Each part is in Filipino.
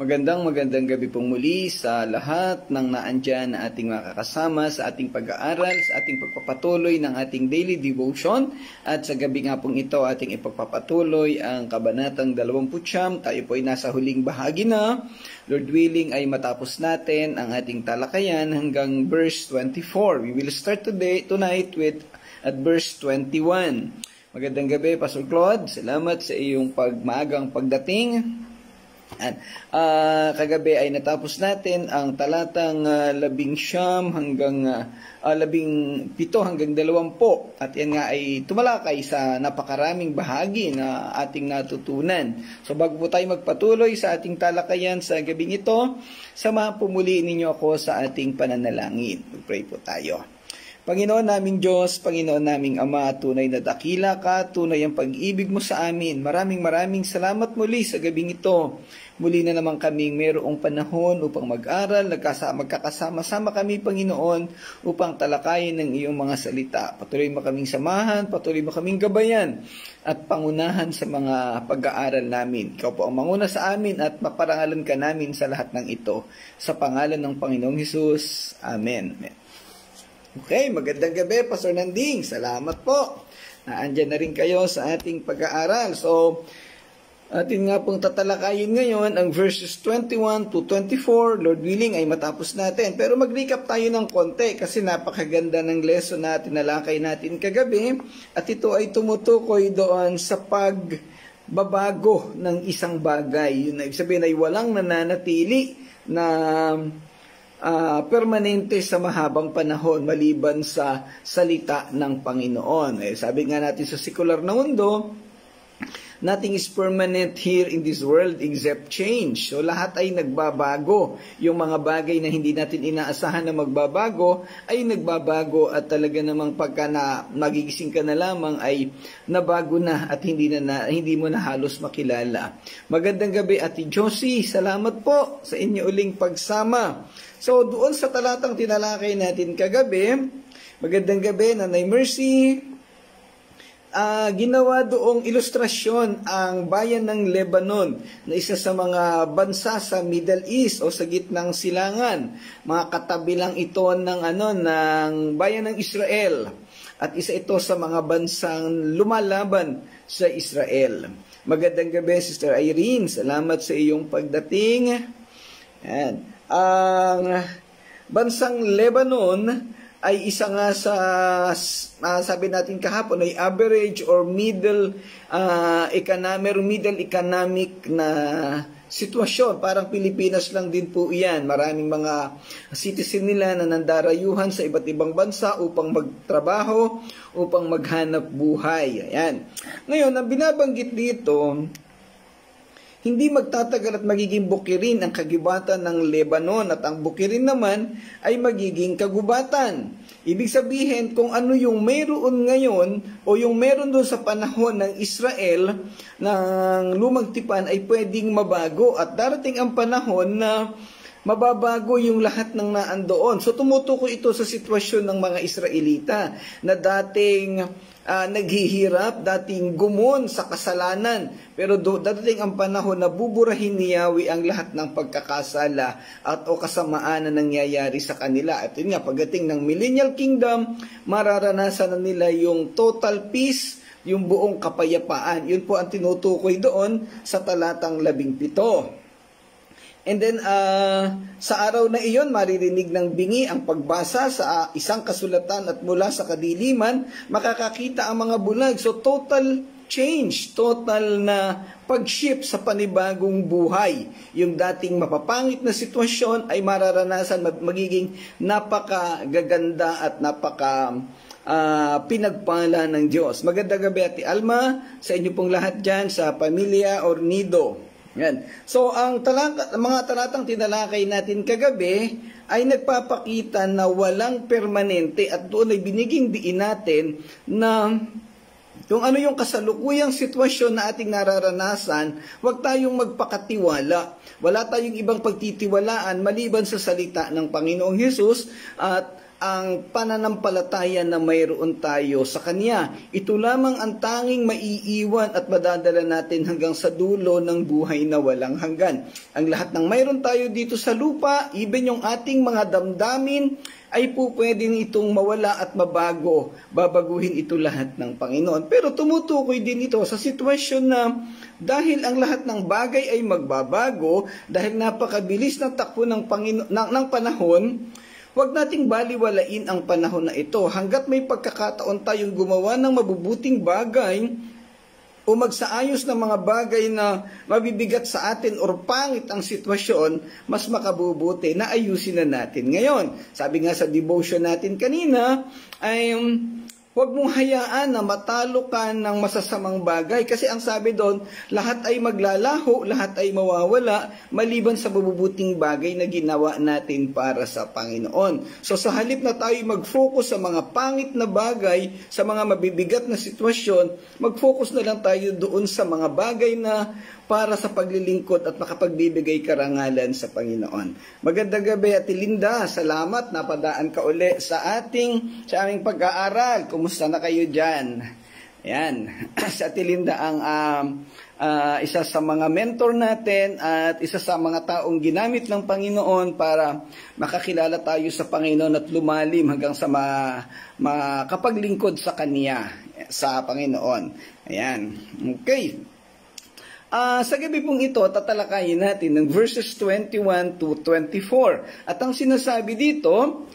Magandang gabi pong muli sa lahat ng naandyan na ating makakasama sa ating pag-aaral, sa ating pagpapatuloy ng ating daily devotion. At sa gabi nga pong ito ating ipagpapatuloy ang Kabanatang 20. Tayo po ay nasa huling bahagi na. Lord willing ay matapos natin ang ating talakayan hanggang verse 24. We will start tonight with at verse 21. Magandang gabi, Pastor Claude. Salamat sa iyong maagang pagdating. At kagabi ay natapos natin ang talatang 11 hanggang 17 hanggang 20. At yan nga ay tumalakay sa napakaraming bahagi na ating natutunan. So bago po tayo magpatuloy sa ating talakayan sa gabing ito, samahan po muli ninyo ako sa ating pananalangin. Mag-pray po tayo. Panginoon naming Diyos, Panginoon naming Ama, tunay na dakila ka, tunay ang pag-ibig mo sa amin. Maraming salamat muli sa gabing ito. Muli na naman kaming mayroong panahon upang mag-aral, magkakasama-sama kami, Panginoon, upang talakayin ng iyong mga salita. Patuloy mo kaming samahan, patuloy mo kaming gabayan, at pangunahan sa mga pag-aaral namin. Ikaw po ang manguna sa amin at maparangalan ka namin sa lahat ng ito. Sa pangalan ng Panginoong Hesus. Amen. Amen. Okay, magandang gabi, Pastor Nanding. Salamat po. Naandyan na rin kayo sa ating pag-aaral. So, atin nga pong tatalakayin ngayon ang verses 21 to 24. Lord willing ay matapos natin. Pero mag-recap tayo ng konti kasi napakaganda ng lesson na tinalakay natin kagabi. At ito ay tumutukoy doon sa pagbabago ng isang bagay. Yun ay sabihin ay walang nananatili na permanente sa mahabang panahon maliban sa salita ng Panginoon. Sabi nga natin sa sekular na mundo, nothing is permanent here in this world except change. So lahat ay nagbabago. Yung mga bagay na hindi natin inaasahan na magbabago ay nagbabago at talaga namang pagka magigising ka na lamang ay nabago na at hindi mo na halos makilala. Magandang gabi Ate Josie. Salamat po sa inyo uling pagsama. So, doon sa talatang tinalakay natin kagabi, magandang gabi, Nanay Mercy, ginawa doong ilustrasyon ang bayan ng Lebanon na isa sa mga bansa sa Middle East o sa gitnang silangan. Mga katabi lang ito ng bayan ng Israel. At isa ito sa mga bansang lumalaban sa Israel. Magandang gabi, Sister Irene. Salamat sa iyong pagdating. Yan. Ang bansang Lebanon ay isa nga sa sabi natin kahapon ay average or middle economic na sitwasyon. Parang Pilipinas lang din po iyan. Maraming mga citizen nila na nandarayuhan sa iba't ibang bansa upang magtrabaho, upang maghanap buhay. Ayan. Ngayon, ang binabanggit dito, hindi magtatagal at magiging bukirin ang kagubatan ng Lebanon at ang bukirin naman ay magiging kagubatan. Ibig sabihin kung ano yung mayroon ngayon o yung meron doon sa panahon ng Israel ng lumang tipan ay pwedeng mabago at darating ang panahon na mababago yung lahat ng naandoon. So tumutukoy ito sa sitwasyon ng mga Israelita na dating naghihirap, dating gumon sa kasalanan. Pero dadating ang panahon na buburahin ni Yahweh ang lahat ng pagkakasala at o kasamaan na nangyayari sa kanila. At yun nga, pagdating ng Millennial Kingdom, mararanasan na nila yung total peace, yung buong kapayapaan. Yun po ang tinutukoy doon sa talatang 17. And then, sa araw na iyon, maririnig ng bingi ang pagbasa sa isang kasulatan at mula sa kadiliman, makakakita ang mga bulag. So, total change, total na pag-shift sa panibagong buhay. Yung dating mapapangit na sitwasyon ay mararanasan, magiging napakagaganda at pinagpala ng Diyos. Magandang gabi, Ate Alma, sa inyo pong lahat dyan sa Pamilya Ornido. Yan. So, ang mga talatang tinalakay natin kagabi ay nagpapakita na walang permanente at doon ay biniging diin natin na kung ano yung kasalukuyang sitwasyon na ating nararanasan, huwag tayong magpakatiwala. Wala tayong ibang pagtitiwalaan maliban sa salita ng Panginoong Hesus at ang pananampalataya na mayroon tayo sa Kanya. Ito lamang ang tanging maiiwan at madadala natin hanggang sa dulo ng buhay na walang hanggan. Ang lahat ng mayroon tayo dito sa lupa, even yung ating mga damdamin, ay po pwede itong mawala at mabago. Babaguhin ito lahat ng Panginoon. Pero tumutukoy din ito sa sitwasyon na dahil ang lahat ng bagay ay magbabago, dahil napakabilis ng takbo ng panahon, huwag nating baliwalain ang panahon na ito. Hanggat may pagkakataon tayong gumawa ng mabubuting bagay o magsaayos ng mga bagay na mabibigat sa atin or pangit ang sitwasyon, mas makabubuti na ayusin na natin ngayon. Sabi nga sa devotion natin kanina, ay huwag mong hayaan na matalo ka ng masasamang bagay. Kasi ang sabi doon, lahat ay maglalaho, lahat ay mawawala, maliban sa mabubuting bagay na ginawa natin para sa Panginoon. So sa halip na tayo mag-focus sa mga pangit na bagay, sa mga mabibigat na sitwasyon, mag-focus na lang tayo doon sa mga bagay na para sa paglilingkod at makapagbibigay karangalan sa Panginoon. Magandang gabi, Ate Linda. Salamat, napadaan ka uli sa aming pag-aaral. Kumusta na kayo dyan? Ayan. Si Ate Linda ang isa sa mga mentor natin at isa sa mga taong ginamit ng Panginoon para makakilala tayo sa Panginoon at lumalim hanggang sa makapaglingkod sa Kanya, sa Panginoon. Ayan. Okay. Sa gabi pong ito, tatalakayin natin ng verses 21 to 24. At ang sinasabi dito,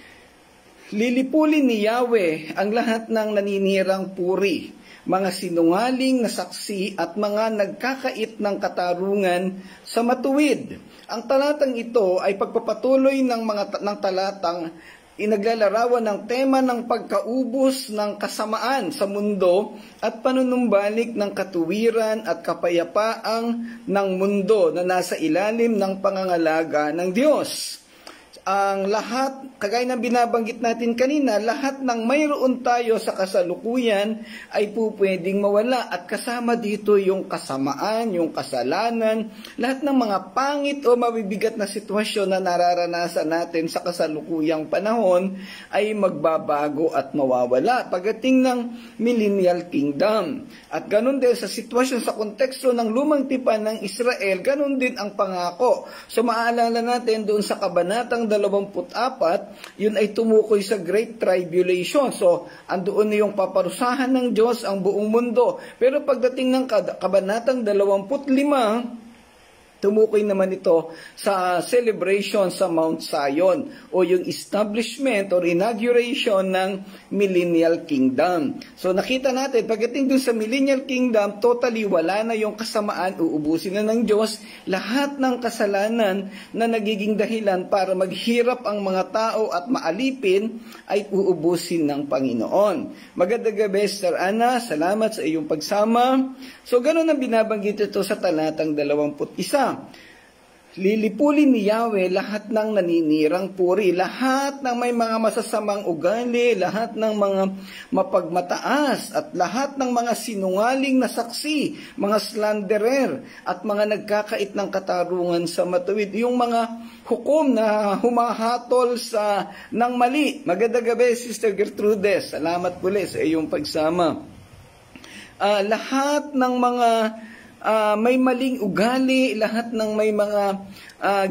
lilipulin ni Yahweh ang lahat ng naninirang puri, mga sinungaling na saksi at mga nagkakait ng katarungan sa matuwid. Ang talatang ito ay pagpapatuloy ng talatang inaglalarawan ng tema ng pagkaubos ng kasamaan sa mundo at panunumbalik ng katuwiran at kapayapaang ng mundo na nasa ilalim ng pangangalaga ng Diyos. Ang lahat, kagaya ng binabanggit natin kanina, lahat ng mayroon tayo sa kasalukuyan ay po pwedeng mawala at kasama dito yung kasamaan, yung kasalanan, lahat ng mga pangit o mabibigat na sitwasyon na nararanasan natin sa kasalukuyang panahon ay magbabago at mawawala pagdating ng Millennial Kingdom. At ganun din sa sitwasyon sa konteksto ng lumang tipan ng Israel, ganun din ang pangako. So maalala natin doon sa kabanatang 24, yun ay tumukoy sa Great Tribulation. So, andoon na yung paparusahan ng Diyos ang buong mundo. Pero pagdating ng kabanatang 25, tumukoy naman ito sa celebration sa Mount Zion o yung establishment or inauguration ng Millennial Kingdom. So nakita natin, pagdating dun sa Millennial Kingdom, totally wala na yung kasamaan, uubusin na ng Diyos lahat ng kasalanan na nagiging dahilan para maghirap ang mga tao at maalipin ay uubusin ng Panginoon. Magandang gabi, Sister Ana. Salamat sa iyong pagsama. So ganun ang binabanggit ito sa talatang 21. Lilipulin ni Yahweh lahat ng naninirang puri, lahat ng may mga masasamang ugali, lahat ng mga mapagmataas, at lahat ng mga sinungaling na saksi, mga slanderer, at mga nagkakait ng katarungan sa matuwid, yung mga hukom na humahatol ng mali. Magandang gabi, Sister Gertrude. Salamat puli sa iyong pagsama. Lahat ng mga may maling ugali, lahat ng may mga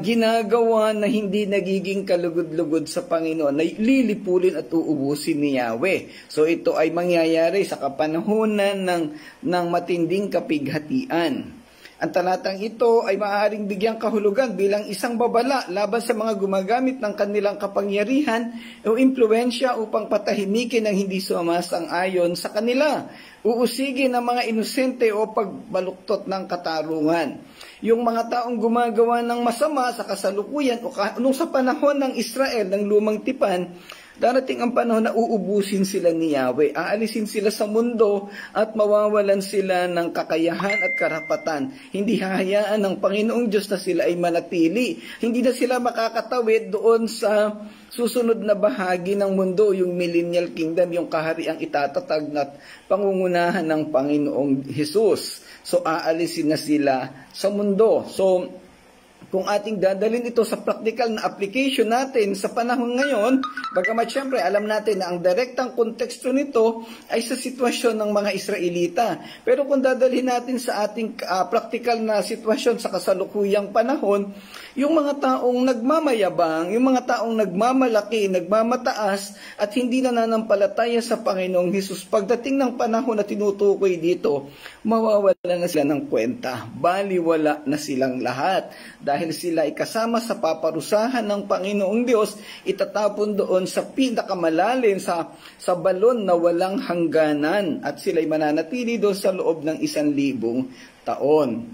ginagawa na hindi nagiging kalugod-lugod sa Panginoon, ay lilipulin at uubusin ni Yahweh. So ito ay mangyayari sa kapanahunan ng matinding kapighatian. Ang talatang ito ay maaaring bigyang kahulugan bilang isang babala laban sa mga gumagamit ng kanilang kapangyarihan o impluensya upang patahimikin ang hindi sumasang-ayon sa kanila. Uusigin ang mga inosente o pagbaluktot ng katarungan. Yung mga taong gumagawa ng masama sa kasalukuyan o nung sa panahon ng Israel, ng lumang tipan, darating ang panahon na uubusin sila ni Yahweh. Aalisin sila sa mundo at mawawalan sila ng kakayahan at karapatan. Hindi hahayaan ng Panginoong Diyos na sila ay manatili. Hindi na sila makakatawid doon sa susunod na bahagi ng mundo, yung Millennial Kingdom, yung kahariang itatatag at pangungunahan ng Panginoong Hesus. So aalisin na sila sa mundo. So kung ating dadalhin ito sa practical na application natin sa panahon ngayon, bagamat syempre alam natin na ang direktang konteksto nito ay sa sitwasyon ng mga Israelita. Pero kung dadalhin natin sa ating practical na sitwasyon sa kasalukuyang panahon, yung mga taong nagmamayabang, yung mga taong nagmamalaki, nagmamataas at hindi nananampalataya sa Panginoong Hesus, pagdating ng panahon na tinutukoy dito, mawawala na sila ng kwenta. Baliwala na silang lahat. Dahil sila ay kasama sa paparusahan ng Panginoong Diyos, itatapon doon sa pinakamalalim, sa balon na walang hangganan, at sila ay mananatili doon sa loob ng 1,000 taon.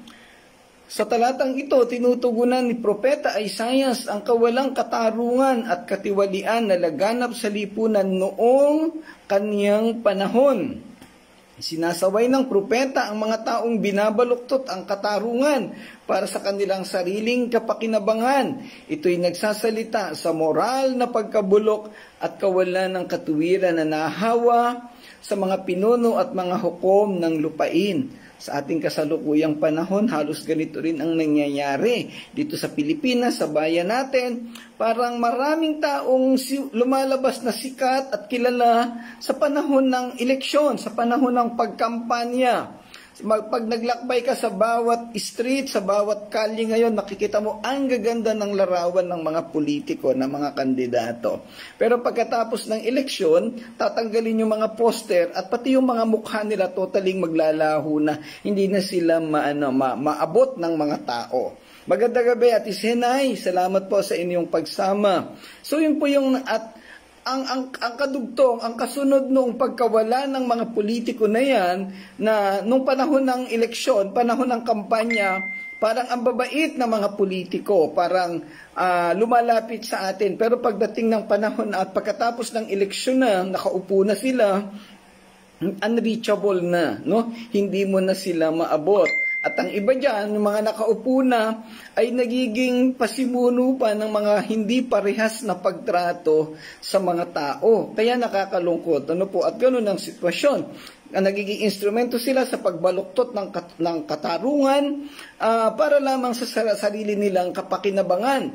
Sa talatang ito, tinutugunan ni Propeta Isaias ang kawalang katarungan at katiwalian na laganap sa lipunan noong kaniyang panahon. Sinasaway ng propeta ang mga taong binabaluktot ang katarungan para sa kanilang sariling kapakinabangan. Ito'y nagsasalita sa moral na pagkabulok at kawalan ng katuwiran na nahawa sa mga pinuno at mga hukom ng lupain. Sa ating kasalukuyang panahon, halos ganito rin ang nangyayari. Dito sa Pilipinas, sa bayan natin, parang maraming taong lumalabas na sikat at kilala sa panahon ng eleksyon, sa panahon ng pagkampanya. Pag naglakbay ka sa bawat street, sa bawat kalye ngayon, nakikita mo ang gaganda ng larawan ng mga politiko, ng mga kandidato. Pero pagkatapos ng eleksyon, tatanggalin yung mga poster at pati yung mga mukha nila totaling maglalaho na, hindi na sila maabot ng mga tao. Magandang gabi, Ate Senay. Salamat po sa inyong pagsama. So yun po yung ang kadugtong, ang kasunod nung pagkawala ng mga politiko na yan, na nung panahon ng eleksyon, panahon ng kampanya, parang ang babait na mga politiko, parang lumalapit sa atin. Pero pagdating ng panahon at pagkatapos ng eleksyon na, nakaupo na sila, unreachable na, no? Hindi mo na sila maabot. At ang iba dyan, yung mga nakaupo na, ay nagiging pasimuno pa ng mga hindi parehas na pagtrato sa mga tao. Kaya nakakalungkot. Ano po? At ganoon ang sitwasyon. Nagiging instrumento sila sa pagbaluktot ng katarungan para lamang sa sarili nilang kapakinabangan.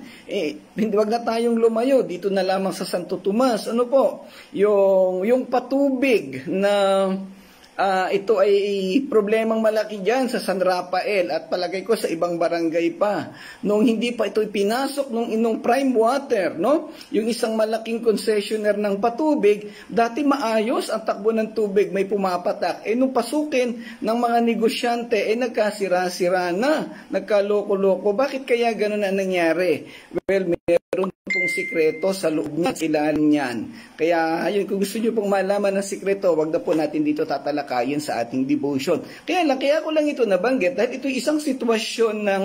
Hindi, wag na tayong lumayo. Dito na lamang sa Santo Tomas. Ano po? Yung patubig na ito ay problemang malaki dyan sa San Rafael at palagay ko sa ibang barangay pa. Nung hindi pa ito pinasok nung prime water, no? Yung isang malaking concessionaire ng patubig, dati maayos ang takbo ng tubig, may pumapatak. Nung pasukin ng mga negosyante, nagkasira-sira na, nagkaloko-loko. Bakit kaya ganun ang nangyari? Well, meron pong sikreto sa loob niya, ilalim niyan. Kaya, ayun, kung gusto niyo pong malaman ng sikreto, wag na po natin dito tatalakayin sa ating devotion. Kaya ko lang ito nabanggit dahil ito isang sitwasyon ng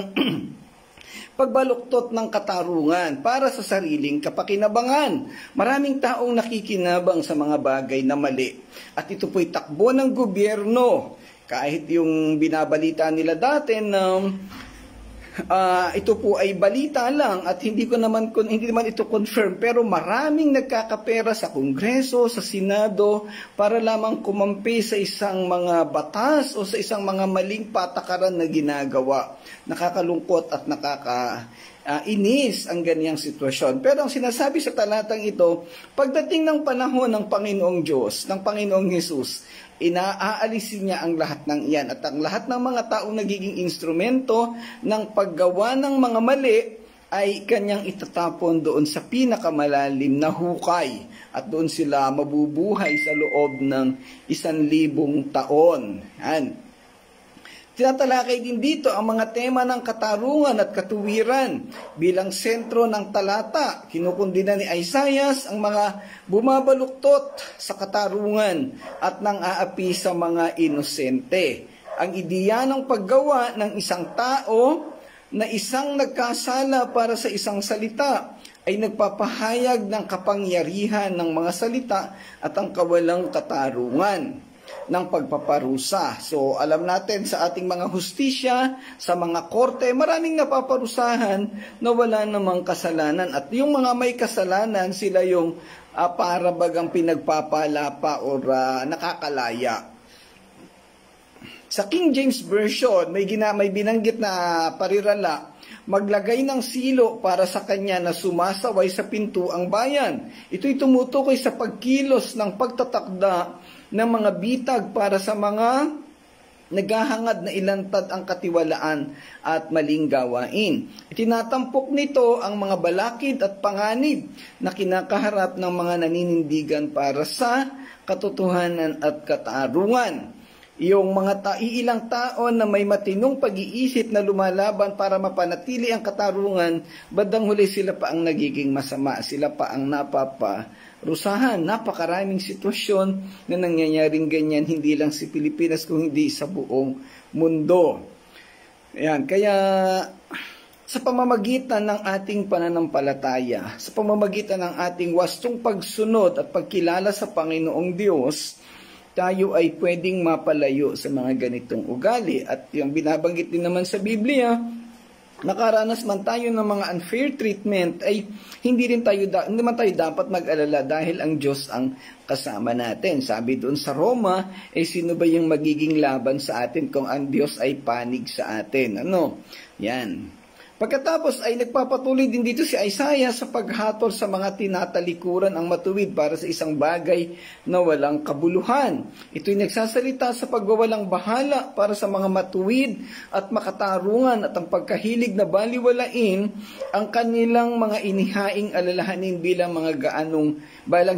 pagbaluktot ng katarungan para sa sariling kapakinabangan. Maraming taong nakikinabang sa mga bagay na mali. At ito po'y takbo ng gobyerno. Kahit yung binabalita nila dati na ito po ay balita lang at hindi naman ito confirm, pero maraming nagkakapera sa Kongreso, sa Senado para lamang kumampi sa isang mga batas o sa isang mga maling patakaran na ginagawa. Nakakalungkot at inis ang ganyang sitwasyon. Pero ang sinasabi sa talatang ito, pagdating ng panahon ng Panginoong Diyos, ng Panginoong Hesus, inaalisin niya ang lahat ng iyan at ang lahat ng mga taong nagiging instrumento ng paggawa ng mga mali ay kanyang itatapon doon sa pinakamalalim na hukay at doon sila mabubuhay sa loob ng 1,000 taon. Yan. Tinatalakay din dito ang mga tema ng katarungan at katuwiran bilang sentro ng talata. Kinukundina ni Isaias ang mga bumabaluktot sa katarungan at nang aapi sa mga inosente. Ang ideya ng paggawa ng isang tao na isang nagkasala para sa isang salita ay nagpapahayag ng kapangyarihan ng mga salita at ang kawalang katarungan ng pagpaparusa. So, alam natin sa ating mga hustisya, sa mga korte, maraming napaparusahan na wala namang kasalanan. At yung mga may kasalanan, sila yung para bagang pinagpapalapa o nakakalaya. Sa King James Version, may binanggit na parirala, maglagay ng silo para sa kanya na sumasaway sa pintuang bayan. Ito'y tumutukoy sa pagkilos ng pagtatakda ng mga bitag para sa mga naghahangad na ilantad ang katiwalaan at maling gawain. Itinatampok nito ang mga balakid at panganib na kinakaharap ng mga naninindigan para sa katotohanan at katarungan. Yung mga iilang taon na may matinong pag-iisip na lumalaban para mapanatili ang katarungan, bandang huli sila pa ang nagiging masama, sila pa ang napaparusahan. Napakaraming sitwasyon na nangyayaring ganyan, hindi lang sa Pilipinas, kung hindi sa buong mundo. Ayan, kaya sa pamamagitan ng ating pananampalataya, sa pamamagitan ng ating wastong pagsunod at pagkilala sa Panginoong Diyos, tayo ay pwedeng mapalayo sa mga ganitong ugali. At yung binabanggit din naman sa Biblia, nakaranas man tayo ng mga unfair treatment, ay hindi man tayo dapat mag-alala dahil ang Diyos ang kasama natin. Sabi doon sa Roma, sino ba yung magiging laban sa atin kung ang Diyos ay panig sa atin? Yan. Pagkatapos ay nagpapatuloy din dito si Isaiah sa paghatol sa mga tinatalikuran ang matuwid para sa isang bagay na walang kabuluhan. Ito'y nagsasalita sa pagwawalang bahala para sa mga matuwid at makatarungan at ang pagkahilig na baliwalain ang kanilang mga inihaing alalahanin bilang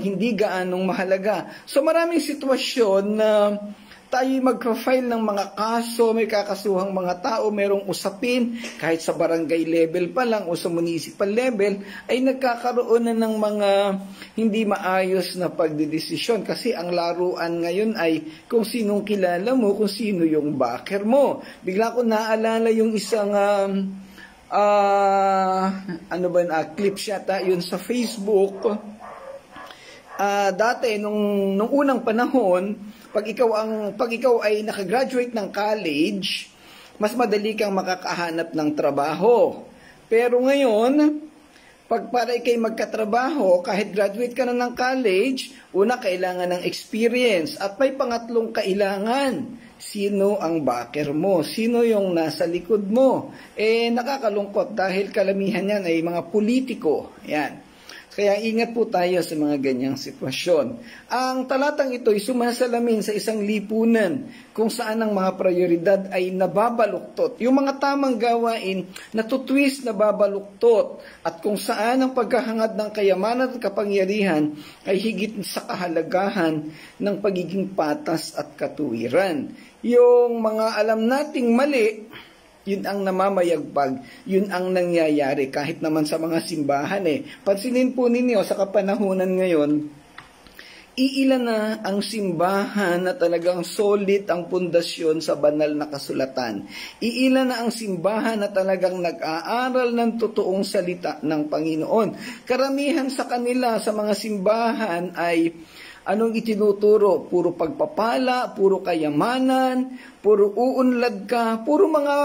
hindi gaanong mahalaga. So maraming sitwasyon na tayo mag-file ng mga kaso, may kakasuhang mga tao, merong usapin, kahit sa barangay level pa lang o sa municipal level, ay nagkakaroon na ng mga hindi maayos na pagdidesisyon. Kasi ang laruan ngayon ay kung sinong kilala mo, kung sino yung backer mo. Bigla ko naalala yung isang clip yata yun sa Facebook. Dati, nung unang panahon, pag ikaw ay nakagraduate ng college, mas madali kang makakahanap ng trabaho. Pero ngayon, para ikay magkatrabaho, kahit graduate ka na ng college, una kailangan ng experience. At may pangatlong kailangan, sino ang backer mo? Sino yung nasa likod mo? Nakakalungkot dahil kalamihan yan ay mga politiko. Yan. Kaya ingat po tayo sa mga ganyang sitwasyon. Ang talatang ito ay sumasalamin sa isang lipunan kung saan ang mga prioridad ay nababaluktot. Yung mga tamang gawain natutwist, nababaluktot. At kung saan ang pagkahangad ng kayamanan at kapangyarihan ay higit sa kahalagahan ng pagiging patas at katuwiran. Yung mga alam nating mali, yun ang namamayagpag, yun ang nangyayari kahit naman sa mga simbahan. Pansinin po ninyo sa kapanahunan ngayon, iilan na ang simbahan na talagang solid ang pundasyon sa banal na kasulatan. Iilan na ang simbahan na talagang nag-aaral ng totoong salita ng Panginoon. Karamihan sa kanila sa mga simbahan ay anong itinuturo? Puro pagpapala, puro kayamanan, puro uunlad ka, puro mga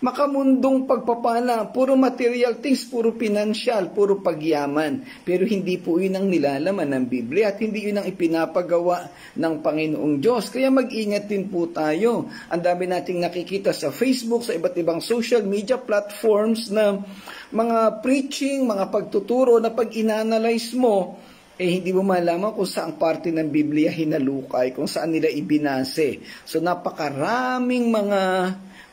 makamundong pagpapala, puro material things, puro financial, puro pagyaman. Pero hindi po yun ang nilalaman ng Biblia at hindi yun ang ipinapagawa ng Panginoong Diyos. Kaya mag-ingat din po tayo. Ang dami nating nakikita sa Facebook, sa iba't ibang social media platforms na mga preaching, mga pagtuturo na pag inanalyze mo, hindi mo malaman kung saang parte ng Biblia hinalukay, kung saan nila ibinase. So napakaraming mga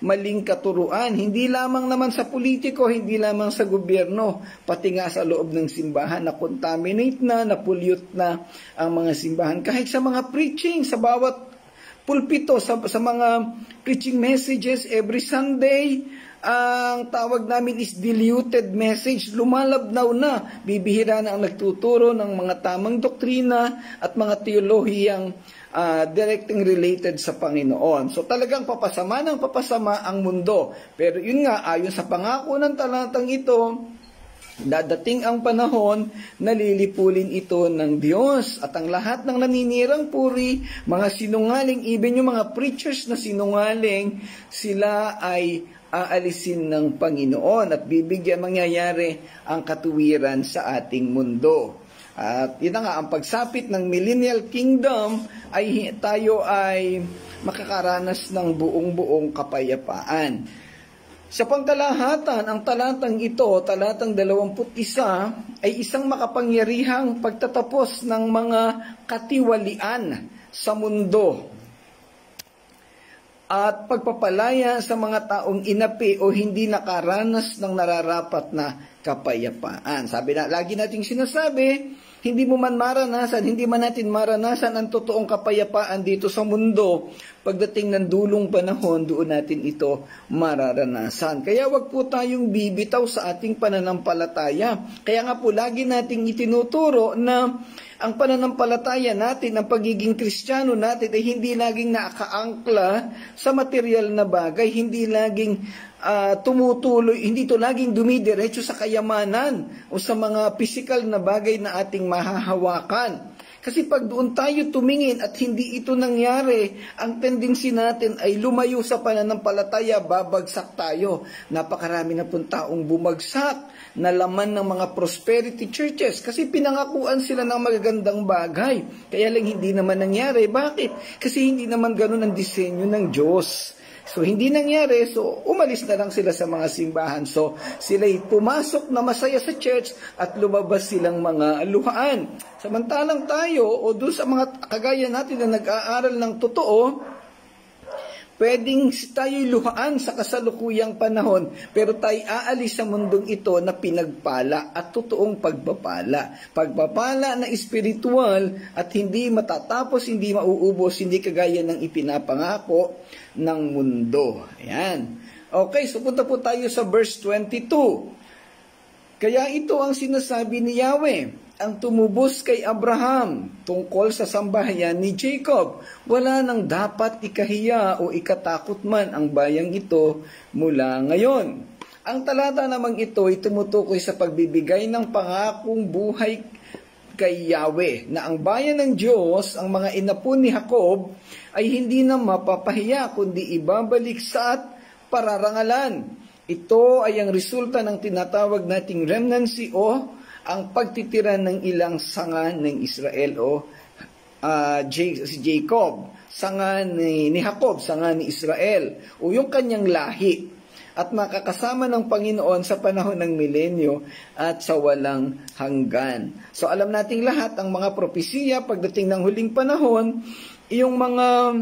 maling katuruan, hindi lamang naman sa politiko, hindi lamang sa gobyerno, pati nga sa loob ng simbahan, na-contaminate na, na-pollute na ang mga simbahan. Kahit sa mga preaching, sa bawat pulpito, sa mga preaching messages every Sunday, ang tawag namin is diluted message. Lumalabnaw na. Bibihira na ang nagtuturo ng mga tamang doktrina at mga teolohiyang directing related sa Panginoon. So talagang papasama ng papasama ang mundo. Pero yun nga, ayon sa pangako ng talatang ito, dadating ang panahon na lilipulin ito ng Diyos at ang lahat ng naninirang puri, mga sinungaling, even yung mga preachers na sinungaling, sila ay aalisin ng Panginoon at bibigyan mangyayari ang katuwiran sa ating mundo. At yun na nga, ang pagsapit ng millennial kingdom ay tayo ay makakaranas ng buong kapayapaan. Sa pangkalahatan, ang talatang ito, talatang 21, ay isang makapangyarihang pagtatapos ng mga katiwalian sa mundo at pagpapalaya sa mga taong inapi o hindi nakaranas ng nararapat na kapayapaan. Sabi na, lagi nating sinasabi, hindi man natin maranasan ang totoong kapayapaan dito sa mundo. Pagdating ng dulong panahon, doon natin ito mararanasan. Kaya wag po tayong bibitaw sa ating pananampalataya. Kaya nga po, lagi nating itinuturo na ang pananampalataya natin, ang pagiging Kristiyano natin ay hindi laging nakaangkla sa material na bagay, hindi laging tumutuloy, hindi to laging dumidiretso sa kayamanan o sa mga physical na bagay na ating mahahawakan. Kasi pag doon tayo tumingin at hindi ito nangyari, ang tendency natin ay lumayo sa pananampalataya, babagsak tayo. Napakarami na pong taong bumagsak na laman ng mga prosperity churches kasi pinangakuan sila ng magagandang bagay. Kaya lang hindi naman nangyari. Bakit? Kasi hindi naman ganun ang disenyo ng Diyos. So, hindi nangyari. So, umalis na lang sila sa mga simbahan. So, sila'y pumasok na masaya sa church at lumabas silang mga luhaan. Samantalang tayo, o doon sa mga kagaya natin na nag-aaral ng totoo, pwedeng tayo'y luhaan sa kasalukuyang panahon, pero tayo aalis sa mundong ito na pinagpala at totoong pagpapala. Pagpapala na espiritual at hindi matatapos, hindi mauubos, hindi kagaya ng ipinapangako ng mundo. Ayan. Okay, so punta po tayo sa verse 22. Kaya ito ang sinasabi ni Yahweh, ang tumubos kay Abraham tungkol sa sambahayan ni Jacob. Wala nang dapat ikahiya o ikatakot man ang bayang ito mula ngayon. Ang talata namang ito ay tumutukoy sa pagbibigay ng pangakong buhay kay Yahweh na ang bayan ng Diyos, ang mga inapo ni Jacob, ay hindi na mapapahiya kundi ibabalik sa pararangalan. Ito ay ang resulta ng tinatawag nating remnancy o ang pagtitira ng ilang sanga ng Israel o si Jacob, sanga ni Jacob, sanga ni Israel o yung kanyang lahi at makakasama ng Panginoon sa panahon ng milenyo at sa walang hanggan. So alam nating lahat ang mga propesiya pagdating ng huling panahon, yung mga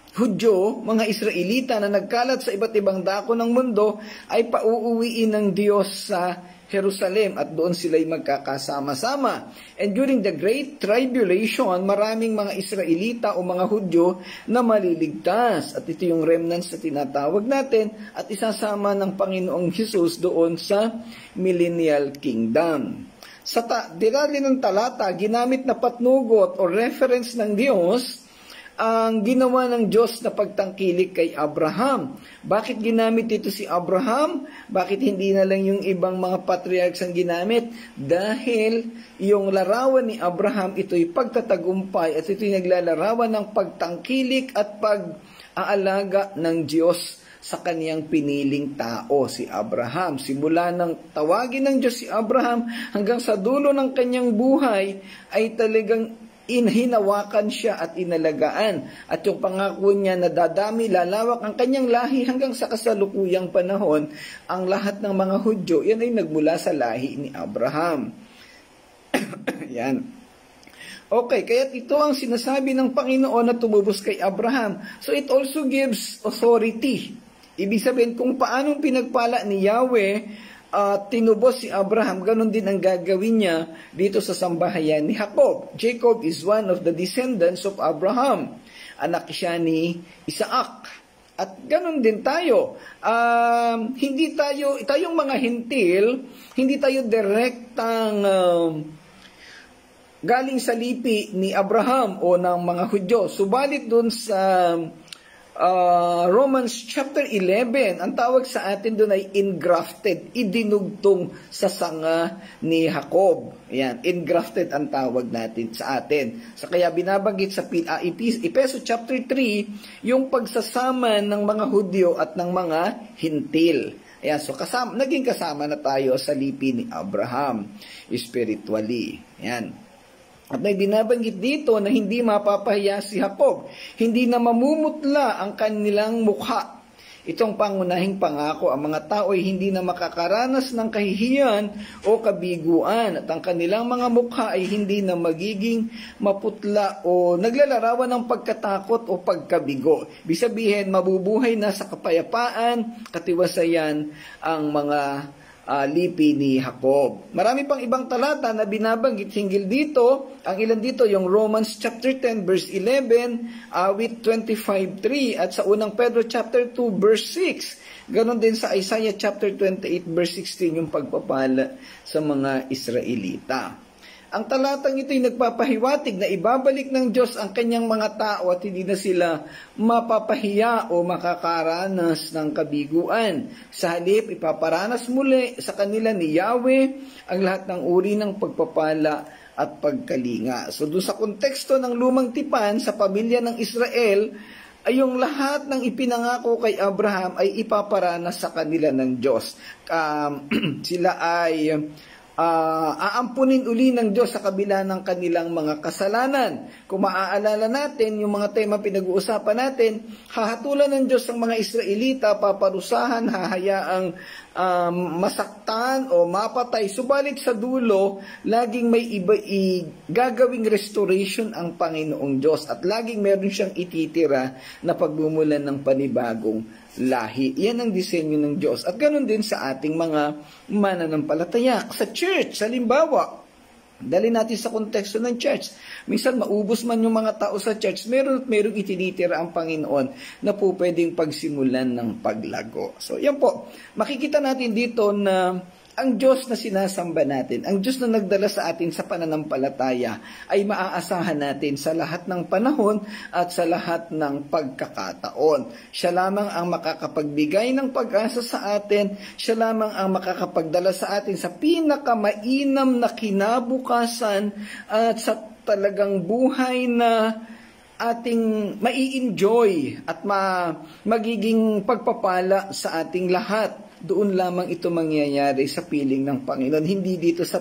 Hudyo, mga Israelita na nagkalat sa iba't ibang dako ng mundo ay pauuwiin ng Diyos sa Jerusalem at doon sila'y magkakasama-sama. And during the Great Tribulation, maraming mga Israelita o mga Hudyo na maliligtas. At ito yung remnants na tinatawag natin at isasama ng Panginoong Hesus doon sa Millennial Kingdom. Sa dirali ng talata, ginamit na patnugot o reference ng Diyos ang ginawa ng Diyos na pagtangkilik kay Abraham. Bakit ginamit ito si Abraham? Bakit hindi na lang yung ibang mga patriarchs ang ginamit? Dahil yung larawan ni Abraham, ito'y pagtatagumpay at ito'y naglalarawan ng pagtangkilik at pag-aalaga ng Diyos sa kaniyang piniling tao, si Abraham. Simula ng tawagin ng Diyos si Abraham hanggang sa dulo ng kanyang buhay ay talagang hinawakan siya at inalagaan. At yung pangako niya na dadami, lalawak ang kanyang lahi hanggang sa kasalukuyang panahon, ang lahat ng mga Hudyo, yan ay nagmula sa lahi ni Abraham. Yan. Okay, kaya ito ang sinasabi ng Panginoon na tumubos kay Abraham. So it also gives authority. Ibig sabihin, kung paano pinagpala ni Yahweh, tinubos si Abraham, ganun din ang gagawin niya dito sa sambahayan ni Jacob. Jacob is one of the descendants of Abraham. Anak siya ni Isaac. At ganun din tayo. Tayong mga hintil, hindi tayo direktang galing sa lipi ni Abraham o ng mga Hudyo. Subalit dun sa Romans chapter 11, ang tawag sa atin doon ay engrafted, idinugtong sa sanga ni Jacob. Ayan, engrafted ang tawag natin sa atin. So kaya binabanggit sa Efeso chapter 3, yung pagsasama ng mga Hudyo at ng mga hintil. Ayan, so naging kasama na tayo sa lipi ni Abraham spiritually. Ayan. At may binabanggit dito na hindi mapapahiya si Jacob, hindi na mamumutla ang kanilang mukha. Itong pangunahing pangako, ang mga tao ay hindi na makakaranas ng kahihiyan o kabiguan at ang kanilang mga mukha ay hindi na magiging maputla o naglalarawan ng pagkatakot o pagkabigo. Ibig sabihin, mabubuhay na sa kapayapaan, katiwasayan ang mga lipi ni Jacob. Marami pang ibang talata na binabanggit hinggil dito. Ang ilan dito, yung Romans chapter 10 verse 11, Awit 25:3 at sa unang Pedro chapter 2 verse 6. Ganon din sa Isaiah chapter 28 verse 16 yung pagpapala sa mga Israelita. Ang talatang ito ay nagpapahiwatig na ibabalik ng Diyos ang kanyang mga tao at hindi na sila mapapahiya o makakaranas ng kabiguan. Sa halip, ipaparanas muli sa kanila ni Yahweh ang lahat ng uri ng pagpapala at pagkalinga. So doon sa konteksto ng lumang tipan sa pamilya ng Israel, ay yung lahat ng ipinangako kay Abraham ay ipaparanas sa kanila ng Diyos. Sila ay aampunin uli ng Diyos sa kabila ng kanilang mga kasalanan. Kung maaalala natin, yung mga tema pinag-uusapan natin, hahatulan ng Diyos ang mga Israelita, paparusahan, hahayaang masaktan o mapatay. Subalit sa dulo, laging may gagawing restoration ang Panginoong Diyos at laging meron siyang ititira na pagmumulan ng panibagong lahi. Yan ang disenyo ng Diyos. At ganoon din sa ating mga mananampalataya. Sa church, halimbawa, dali natin sa konteksto ng church. Minsan maubos man yung mga tao sa church, merong itinitira ang Panginoon na po pwedeng pagsimulan ng paglago. So yan po, makikita natin dito na ang Diyos na sinasamba natin, ang Diyos na nagdala sa atin sa pananampalataya ay maaasahan natin sa lahat ng panahon at sa lahat ng pagkakataon. Siya lamang ang makakapagbigay ng pag-asa sa atin, siya lamang ang makakapagdala sa atin sa pinakamainam na kinabukasan at sa talagang buhay na ating mai-enjoy at magiging pagpapala sa ating lahat. Doon lamang ito mangyayari sa piling ng Panginoon, hindi dito sa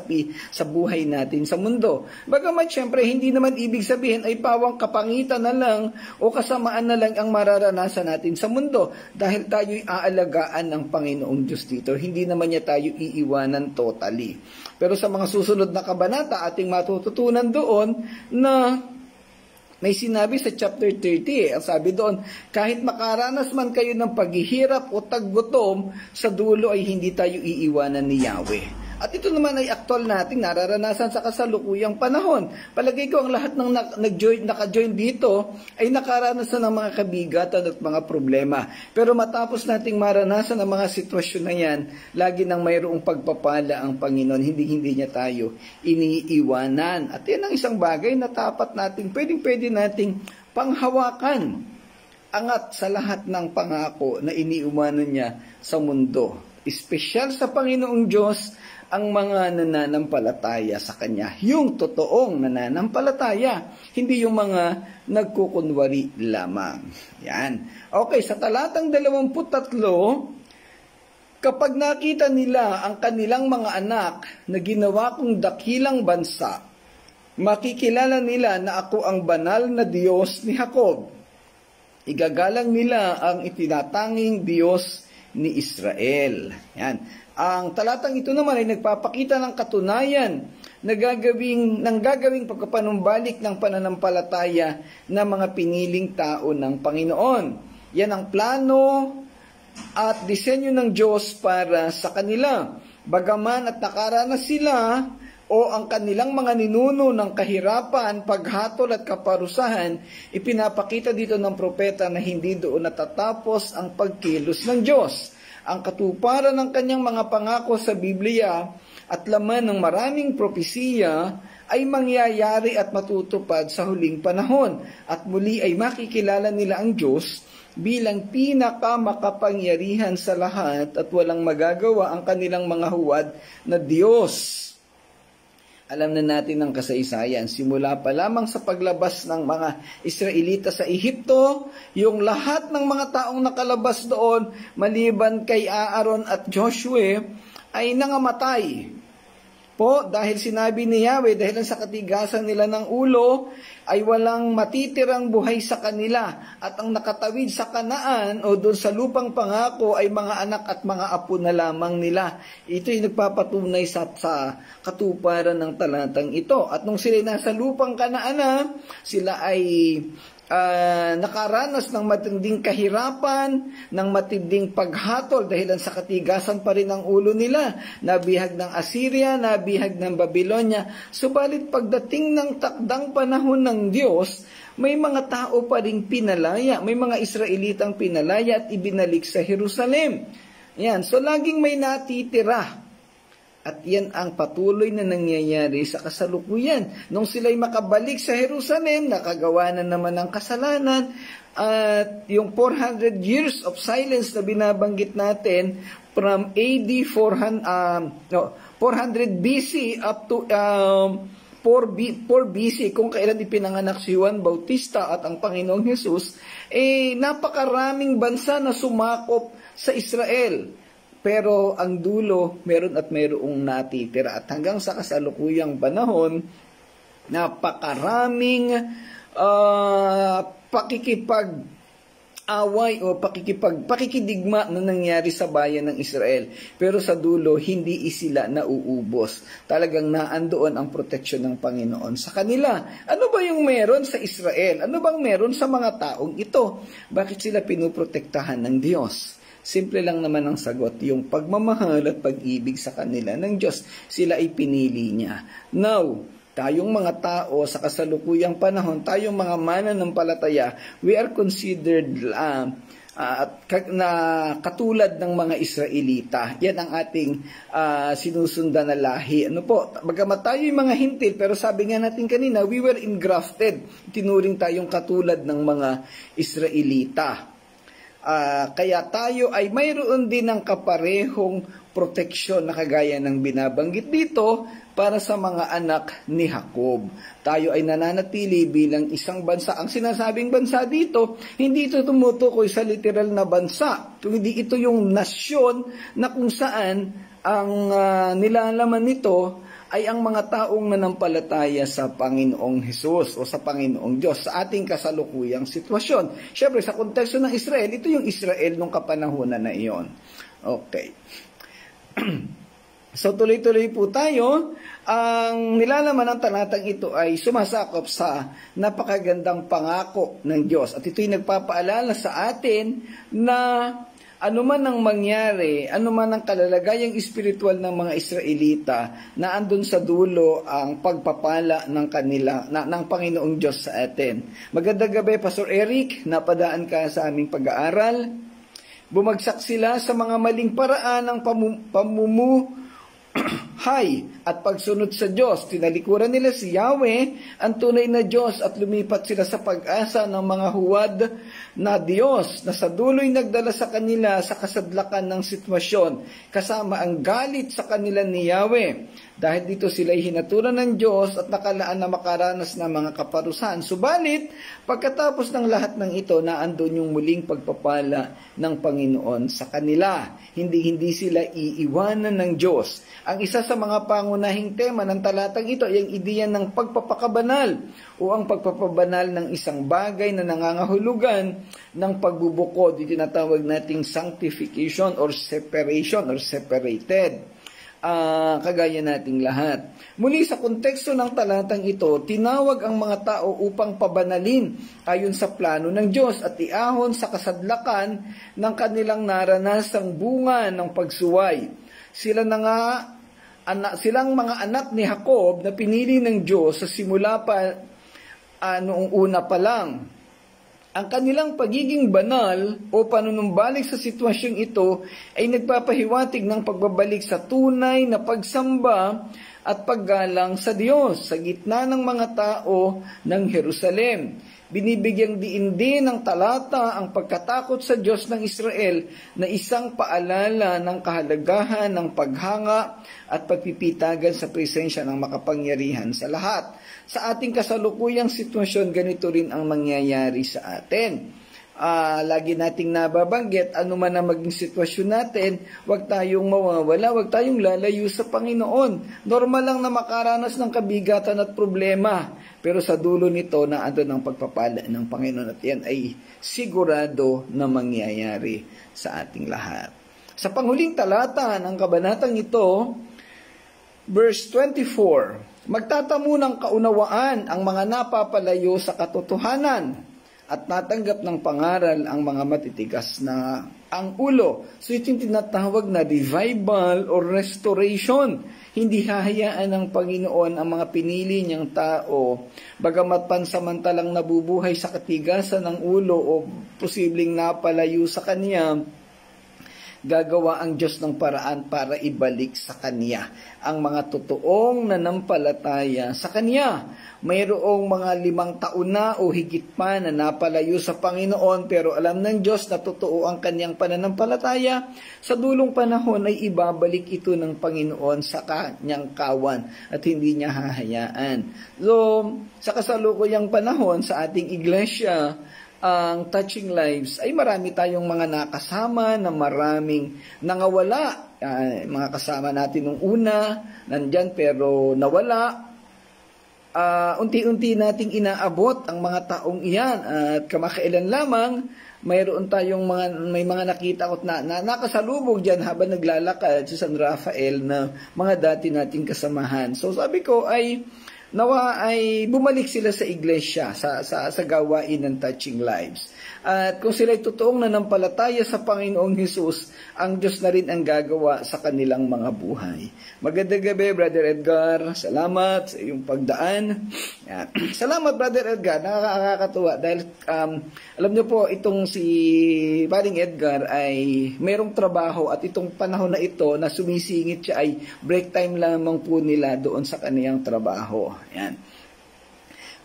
buhay natin sa mundo. Bagamat syempre, hindi naman ibig sabihin ay pawang kapangitan na lang o kasamaan na lang ang mararanasan natin sa mundo. Dahil tayo'y aalagaan ng Panginoong Diyos dito, hindi naman niya tayo iiwanan totally. Pero sa mga susunod na kabanata, ating matututunan doon na may sinabi sa chapter 30, ang sabi doon, kahit makaranas man kayo ng paghihirap o taggutom, sa dulo ay hindi tayo iiwanan ni Yahweh. At ito naman ay aktual nating nararanasan sa kasalukuyang panahon. Palagay ko ang lahat ng naka-join dito ay nakaranas na ng mga kabigatan at mga problema. Pero matapos nating maranasan ang mga sitwasyon na yan, lagi nang mayroong pagpapala ang Panginoon, hindi niya tayo iniiwanan. At yan ang isang bagay na tapat nating, pwede nating panghawakan, angat sa lahat ng pangako na iniiwanan niya sa mundo. Espesyal sa Panginoong Diyos ang mga nananampalataya sa Kanya. Yung totoong nananampalataya, hindi yung mga nagkukunwari lamang. Yan. Okay, sa talatang 23, kapag nakita nila ang kanilang mga anak na ginawa kong dakilang bansa, makikilala nila na ako ang banal na Diyos ni Jacob. Igagalang nila ang itinatanging Diyos ni Israel. Yan. Ang talatang ito naman ay nagpapakita ng katunayan na gagawing pagkapanumbalik ng pananampalataya ng mga piniling tao ng Panginoon. Yan ang plano at disenyo ng Diyos para sa kanila. Bagaman at nakaranas sila o ang kanilang mga ninuno ng kahirapan, paghatol at kaparusahan, ipinapakita dito ng propeta na hindi doon natatapos ang pagkilos ng Diyos. Ang katuparan ng kanyang mga pangako sa Biblia at laman ng maraming propesiya ay mangyayari at matutupad sa huling panahon at muli ay makikilala nila ang Diyos bilang pinakamakapangyarihan sa lahat at walang magagawa ang kanilang mga huwad na Diyos. Alam na natin ang kasaysayan, simula pa lamang sa paglabas ng mga Israelita sa Ehipto, yung lahat ng mga taong nakalabas doon, maliban kay Aaron at Joshua, ay nangamatay. Dahil sinabi ni Yahweh, dahil sa katigasan nila ng ulo, ay walang matitirang buhay sa kanila. At ang nakatawid sa Kanaan o doon sa lupang pangako ay mga anak at mga apo na lamang nila. Ito'y nagpapatunay sa katuparan ng talatang ito. At nung sila nasa lupang Kanaan, sila ay nakaranas ng matinding kahirapan, ng matinding paghatol dahil sa katigasan pa rin ang ulo nila. Nabihag ng Assyria, nabihag ng Babylonia. Subalit pagdating ng takdang panahon ng Diyos, may mga tao pa rin pinalaya, may mga Israelitang pinalaya at ibinalik sa Jerusalem. Yan, so laging may natitira. At yan ang patuloy na nangyayari sa kasalukuyan. Nung sila'y makabalik sa Jerusalem, nakagawa na naman ng kasalanan, at yung 400 years of silence na binabanggit natin from AD 400 BC up to 4 BC, kung kailan ipinanganak si Juan Bautista at ang Panginoong Hesus, napakaraming bansa na sumakop sa Israel. Pero ang dulo, meron at mayroong natitira. At hanggang sa kasalukuyang panahon, napakaraming pakikipag-away o pakikidigma na nangyari sa bayan ng Israel. Pero sa dulo, hindi sila nauubos. Talagang naandoon ang proteksyon ng Panginoon sa kanila. Ano ba yung meron sa Israel? Ano bang meron sa mga taong ito? Bakit sila pinuprotektahan ng Diyos? Simple lang naman ang sagot, yung pagmamahal at pag-ibig sa kanila ng Diyos. Sila ay pinili niya. Now, tayong mga tao sa kasalukuyang panahon, tayong mga mananampalataya, we are considered na katulad ng mga Israelita. Yan ang ating sinusundan na lahi. Bagamat tayo yung mga hintil, pero sabi nga natin kanina, we were engrafted. Tinuring tayong katulad ng mga Israelita. Kaya tayo ay mayroon din ng kaparehong proteksyon na kagaya ng binabanggit dito para sa mga anak ni Jacob. Tayo ay nananatili bilang isang bansa. Ang sinasabing bansa dito, hindi ito tumutukoy sa literal na bansa. Hindi ito yung nasyon na kung saan ang nilalaman nito ay ang mga taong nanampalataya sa Panginoong Hesus o sa Panginoong Diyos sa ating kasalukuyang sitwasyon. Siyempre, sa konteksto ng Israel, ito yung Israel nung kapanahunan na iyon. Okay. So, tuloy-tuloy po tayo. Ang nilalaman ng talatang ito ay sumasakop sa napakagandang pangako ng Diyos. At ito'y nagpapaalala sa atin na anuman ang mangyari, anuman ang kalalagayang espiritual ng mga Israelita, na andun sa dulo ang pagpapala ng ng Panginoong Diyos sa atin. Magandang gabi, Pastor Eric. Napadaan ka sa aming pag-aaral. Bumagsak sila sa mga maling paraan ng pamumuhay at pagsunod sa Diyos. Tinalikuran nila si Yahweh, ang tunay na Diyos, at lumipat sila sa pag-asa ng mga huwad na Diyos na sa dulo'y nagdala sa kanila sa kasadlakan ng sitwasyon, kasama ang galit sa kanila ni Yahweh. Dahil dito sila'y hinatulan ng Diyos at nakalaan na makaranas ng mga kaparusahan. Subalit, pagkatapos ng lahat ng ito, naandun yung muling pagpapala ng Panginoon sa kanila. Hindi sila iiwanan ng Diyos. Ang isa sa mga pangunahing tema ng talatang ito ay ang ideya ng pagpapakabanal o ang pagpapabanal ng isang bagay na nangangahulugan ng pagbubukod. Ito tinatawag nating sanctification or separation or separated. Kagaya nating lahat. Muli sa konteksto ng talatang ito, tinawag ang mga tao upang pabanalin ayon sa plano ng Diyos at iahon sa kasadlakan ng kanilang naranasang bunga ng pagsuway. Silang mga anak ni Jacob na pinili ng Diyos sa simula pa noong una pa lang. Ang kanilang pagiging banal o panunumbalik sa sitwasyong ito ay nagpapahiwatig ng pagbabalik sa tunay na pagsamba at paggalang sa Diyos sa gitna ng mga tao ng Jerusalem. Binibigyang diin din ng talata ang pagkatakot sa Diyos ng Israel na isang paalala ng kahalagahan ng paghanga at pagpipitagan sa presensya ng makapangyarihan sa lahat. Sa ating kasalukuyang sitwasyon, ganito rin ang mangyayari sa atin. Lagi nating nababanggit, ano man ang maging sitwasyon natin, huwag tayong mawawala, huwag tayong lalayo sa Panginoon. Normal lang na makaranas ng kabigatan at problema, pero sa dulo nito, naandun ang pagpapala ng Panginoon at yan ay sigurado na mangyayari sa ating lahat. Sa panghuling talata ng kabanatang ito, verse 24, magtatamo ng kaunawaan ang mga napapalayo sa katotohanan at natanggap ng pangaral ang mga matitigas na ang ulo. So ito yung tinatawag na revival or restoration. Hindi hahayaan ng Panginoon ang mga pinili niyang tao, bagamat pansamantalang nabubuhay sa katigasan ng ulo o posibleng napalayo sa Kanya, gagawa ang Diyos ng paraan para ibalik sa Kanya ang mga totoong nanampalataya sa Kanya. Mayroong mga 5 taon na o higit pa na napalayo sa Panginoon, pero alam ng Diyos na totoo ang Kanyang pananampalataya. Sa dulong panahon ay ibabalik ito ng Panginoon sa Kanyang kawan at hindi Niya hahayaan. So, sa kasalukuyang panahon sa ating iglesia, ang Touching Lives ay marami tayong mga nakasama na maraming nangawala. Mga kasama natin nung una, nandyan pero nawala. Unti-unti nating inaabot ang mga taong iyan at kamakailan lamang mayroon tayong may mga nakita ko na nakasalubog dyan habang naglalakad sa San Rafael na mga dati nating kasamahan. So sabi ko ay nawa ay bumalik sila sa iglesia, sa gawain ng Touching Lives. At kung sila ay totoong nanampalataya sa Panginoong Hesus, ang Diyos na rin ang gagawa sa kanilang mga buhay. Magandang gabi, Brother Edgar. Salamat sa iyong pagdaan. Salamat, Brother Edgar. Nakakatuwa dahil alam niyo po, itong si Paring Edgar ay mayroong trabaho at itong panahon na ito na sumisingit siya ay break time lamang po nila doon sa kaniyang trabaho. Yan.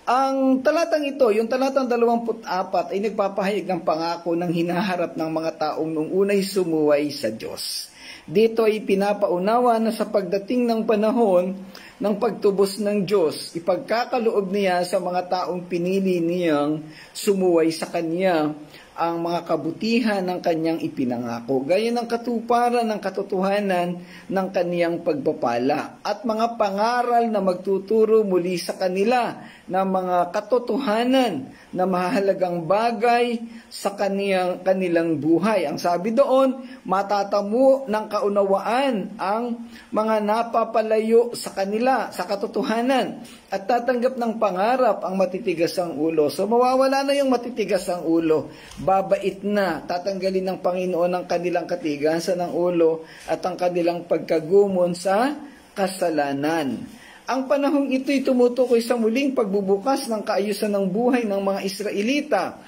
Ang talatang ito, yung talatang 24 ay nagpapahayag ng pangako ng hinaharap ng mga taong nung unay sumuway sa Diyos. Dito ay pinapaunawa na sa pagdating ng panahon ng pagtubos ng Diyos, ipagkakaloob niya sa mga taong pinili niyang sumuway sa Kanya ang mga kabutihan ng Kanyang ipinangako, gaya ng katuparan ng katotohanan ng Kaniyang pagpapala at mga pangaral na magtuturo muli sa kanila ng mga katotohanan na mahalagang bagay sa kanilang buhay. Ang sabi doon, matatamo ng kaunawaan ang mga napapalayo sa kanila, sa katotohanan, at tatanggap ng pangarap ang matitigas ang ulo. So mawawala na yung matitigas ang ulo. Babait na, tatanggalin ng Panginoon ang kanilang katigasan ng ulo at ang kanilang pagkagumon sa kasalanan. Ang panahong ito'y tumutukoy sa muling pagbubukas ng kaayusan ng buhay ng mga Israelita.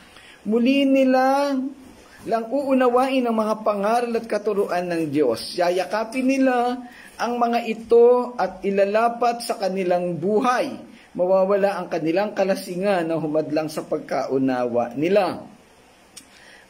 Muli nila lang uunawain ang mga pangaral at katuruan ng Diyos. Yayakapin nila ang mga ito at ilalapat sa kanilang buhay. Mawawala ang kanilang kalasingan na humadlang sa pagkaunawa nila.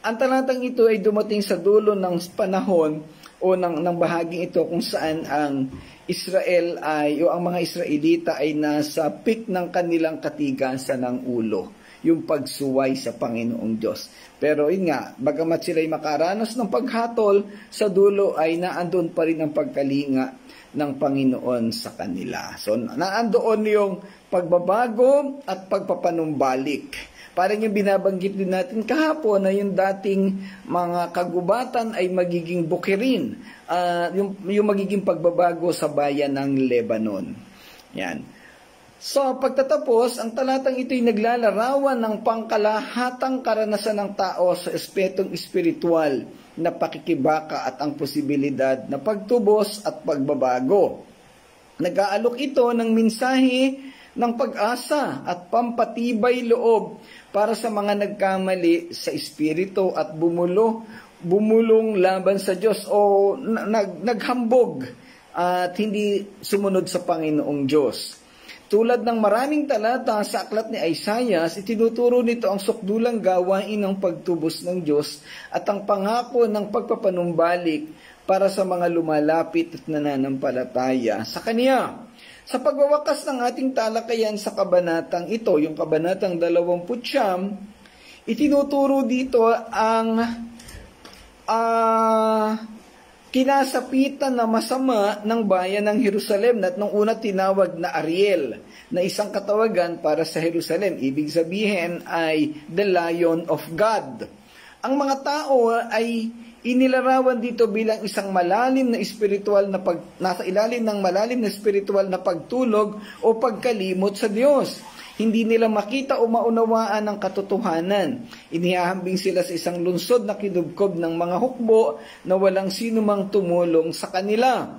Ang talatang ito ay dumating sa dulo ng panahon o ng bahaging ito kung saan ang Israel o ang mga Israelita ay nasa peak ng kanilang katigasan ng ulo, yung pagsuway sa Panginoong Diyos. Pero yun nga, bagamat sila ay makaranas ng paghatol, sa dulo ay naandun pa rin ang pagkalinga ng Panginoon sa kanila. So naandoon yung pagbabago at pagpapanumbalik. Parang yung binabanggit din natin kahapon na yung dating mga kagubatan ay magiging bukirin. Yung magiging pagbabago sa bayan ng Lebanon. Yan. So, pagtatapos, ang talatang ito'y naglalarawan ng pangkalahatang karanasan ng tao sa espetong espiritual na pakikibaka at ang posibilidad na pagtubos at pagbabago. Nag-aalok ito ng mensahe ng pag-asa at pampatibay loob para sa mga nagkamali sa espiritu at bumulong laban sa Diyos o naghambog at hindi sumunod sa Panginoong Diyos. Tulad ng maraming talata sa aklat ni Isaiah, itinuturo nito ang sukdulang gawain ng pagtubos ng Diyos at ang pangako ng pagpapanumbalik para sa mga lumalapit at nananampalataya sa Kanya. Sa pagwawakas ng ating talakayan sa kabanatang ito, yung kabanatang 29, itinuturo dito ang kinasapitan na masama ng bayan ng Jerusalem at nung una tinawag na Ariel, na isang katawagan para sa Jerusalem. Ibig sabihin ay the Lion of God. Ang mga tao ay inilarawan dito bilang isang malalim na espiritual na nasa ilalim ng malalim na espiritual na pagtulog o pagkalimot sa Diyos. Hindi nila makita o maunawaan ang katotohanan. Inihahambing sila sa isang lungsod na kinubkob ng mga hukbo na walang sino mang tumulong sa kanila.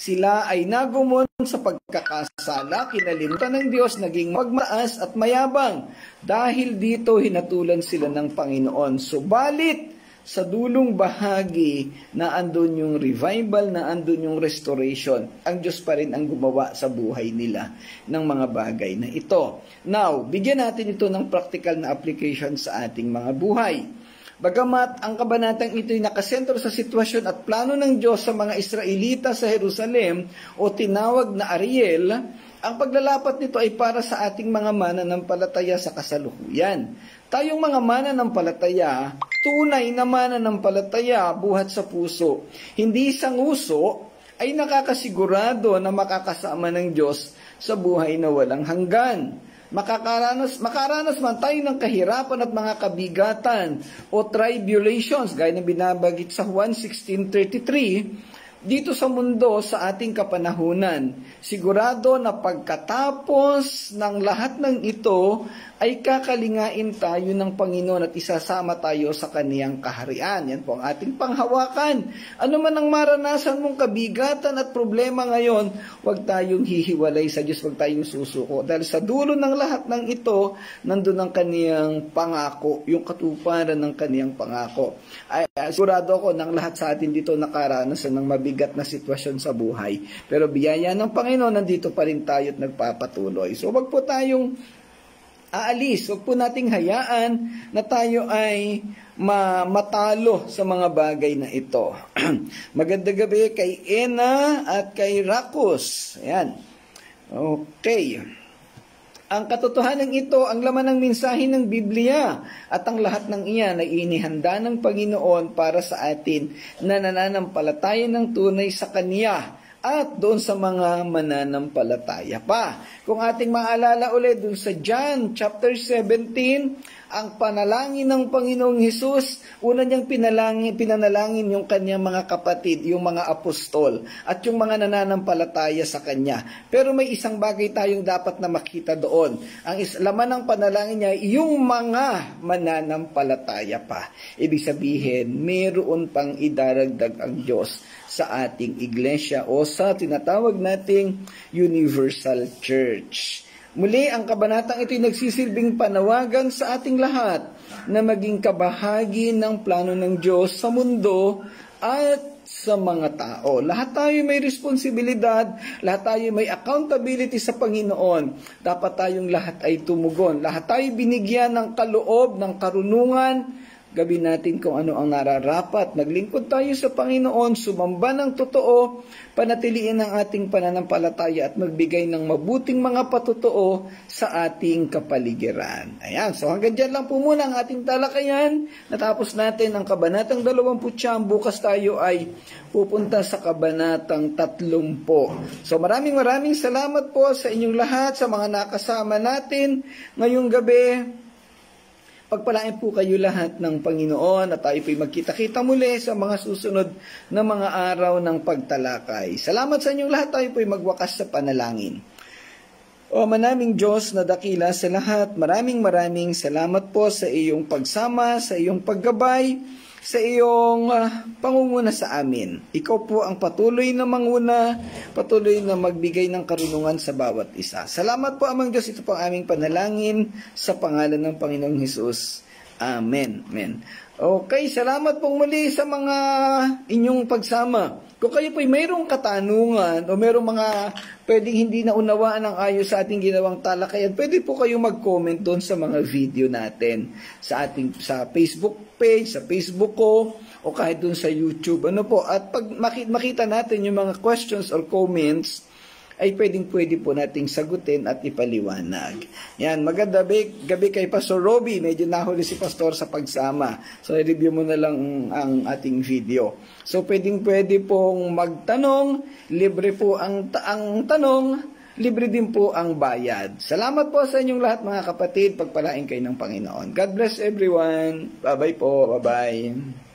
Sila ay nagumon sa pagkakasala, kinalimutan ng Diyos, naging magmaas at mayabang. Dahil dito hinatulan sila ng Panginoon. Subalit, sa dulong bahagi na andun yung revival, na andun yung restoration, ang Diyos pa rin ang gumawa sa buhay nila ng mga bagay na ito. Now, bigyan natin ito ng practical na application sa ating mga buhay. Bagamat ang kabanatang ito ay nakasentro sa sitwasyon at plano ng Diyos sa mga Israelita sa Jerusalem o tinawag na Ariel, ang paglalapat nito ay para sa ating mga mananampalataya sa kasalukuyan. Tayong mga mananampalataya, tunay na mananampalataya buhat sa puso, hindi isang uso, ay nakakasigurado na makakasama ng Diyos sa buhay na walang hanggan. Makaranas man tayo ng kahirapan at mga kabigatan o tribulations, gaya na binabagit sa Juan 16:33, dito sa mundo sa ating kapanahunan. Sigurado na pagkatapos ng lahat ng ito, ay kakalingain tayo ng Panginoon at isasama tayo sa Kaniyang kaharian. Yan po ang ating panghawakan. Ano man ang maranasan mong kabigatan at problema ngayon, huwag tayong hihiwalay sa Diyos, huwag tayong susuko. Dahil sa dulo ng lahat ng ito, nandun ang Kaniyang pangako, yung katuparan ng Kaniyang pangako. Sigurado ako ng lahat sa atin dito nakaranasan ng mabigat na sitwasyon sa buhay. Pero biyaya ng Panginoon, nandito pa rin tayo at nagpapatuloy. So wag po tayong aalis, wag po nating hayaan na tayo ay matalo sa mga bagay na ito. Magandang gabi kay Ena at kay Rakus. Ayan. Okay. Ang katotohanan ito, ang laman ng mensahe ng Biblia at ang lahat ng iyan ay inihanda ng Panginoon para sa atin na nananampalataya ng tunay sa Kanya at doon sa mga mananampalataya pa. Kung ating maalala ulit doon sa John chapter 17, ang panalangin ng Panginoong Hesus, una niyang pinanalangin yung kanyang mga kapatid, yung mga apostol, at yung mga nananampalataya sa kanya. Pero may isang bagay tayong dapat na makita doon. Ang laman ng panalangin niya, yung mga mananampalataya pa. Ibig sabihin, mayroon pang idaragdag ang Diyos sa ating iglesia o sa tinatawag nating Universal Church. Muli, ang kabanatang ito'y nagsisilbing panawagan sa ating lahat na maging kabahagi ng plano ng Diyos sa mundo at sa mga tao. Lahat tayo may responsibilidad, lahat tayo may accountability sa Panginoon. Dapat tayong lahat ay tumugon. Lahat tayo binigyan ng kaloob, ng karunungan. Gabi natin kung ano ang nararapat. Maglingkod tayo sa Panginoon, sumamba ng totoo, panatiliin ang ating pananampalataya at magbigay ng mabuting mga patotoo sa ating kapaligiran. Ayan, so hanggang dyan lang po muna ang ating talakayan. Natapos natin ang kabanatang 20. Bukas tayo ay pupunta sa kabanatang 30. So maraming salamat po sa inyong lahat, sa mga nakasama natin ngayong gabi. Pagpalain po kayo lahat ng Panginoon at tayo po'y magkita-kita muli sa mga susunod na mga araw ng pagtalakay. Salamat sa inyong lahat, tayo po'y magwakas sa panalangin. O manaming Diyos na dakila sa lahat, maraming salamat po sa iyong pagsama, sa iyong paggabay, sa iyong pangunguna sa amin. Ikaw po ang patuloy na manguna, patuloy na magbigay ng karunungan sa bawat isa. Salamat po, Amang Diyos. Ito po ang aming panalangin sa pangalan ng Panginoong Hesus. Amen. Amen. Okay, salamat pong muli sa mga inyong pagsama. Kung kayo po'y mayroong katanungan o mayroong mga pwedeng hindi naunawaan ng ayos sa ating ginawang talakayan, pwede po kayong mag-comment doon sa mga video natin sa Facebook page, sa Facebook ko, o kahit doon sa YouTube. Ano po? At pag makita natin yung mga questions or comments, ay pwede po nating sagutin at ipaliwanag. Yan, maganda gabi kay Pastor Robbie. Medyo nahuli si Pastor sa pagsama. So, i-review mo na lang ang ating video. So, pwede pong magtanong. Libre po ang tanong. Libre din po ang bayad. Salamat po sa inyong lahat mga kapatid. Pagpalain kayo ng Panginoon. God bless everyone. Bye-bye po. Bye-bye.